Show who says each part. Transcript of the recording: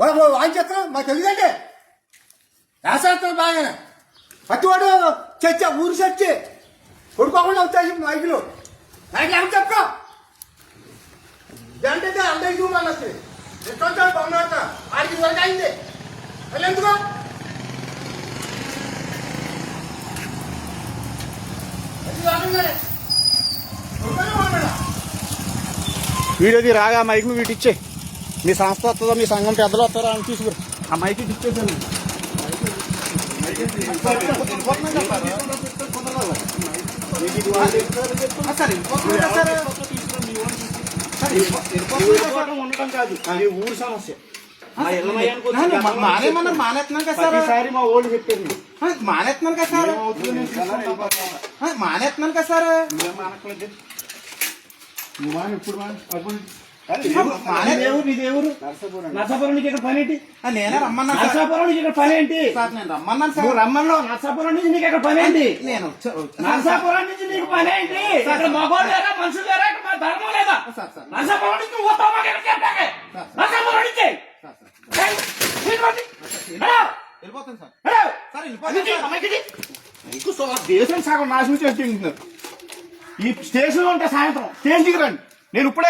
Speaker 1: voice చెప్తున్నాం మాకు తెలియదండి వేసేస్తాం బాగానే పట్టివాడు చచ్చా ఊరు చచ్చి కొడుకోకుండా వచ్చాయి మైకులు మైకులు ఏమని చెప్పుకో అంటే అందరికి చూడాలి వస్తుంది ఎట్లా బాగున్నా ఆడికి వరకు అయింది మళ్ళీ ఎందుకో
Speaker 2: వీడియోది రాగా మైక్ ను వీటి ఇచ్చే మీ సంస్థ వస్తుందో మీ సంఘం పెద్దలు వస్తారో అని తీసుకురు ఆ మైక్ ఇచ్చేసాను ఉండటం కాదు ఊరు సమస్య మానేమన్నారు మానేస్తున్నాను కదా సార్ మా ఓల్డ్ చెప్పారు మానేస్తున్నాను కదా సార్ మానేస్తున్నాను కదా సార్ ఇప్పుడు నర్సాపురం నుంచి ఇక్కడ పని ఏంటి నేనే రమ్మన్నా నర్సాపురం నుంచి ఇక్కడ పని ఏంటి నేను రమ్మన్నాను సార్ రమ్మన్నా నర్సాపురం నుంచి నీకు ఇక్కడ పని ఏంటి నేను నర్సాపురం నుంచి నీకు పని ఏంటి ఇక్కడ మగోడు లేదా మనుషులు లేదా ఇక్కడ ధర్మం లేదా నర్సాపురం నుంచి నువ్వు నర్సాపురం నుంచి వెళ్ళిపోతాను సార్ దేశం సగం నాశనం చేసి ఈ స్టేషన్ లో ఉంటే సాయంత్రం స్టేషన్కి రండి నేను ఇప్పుడే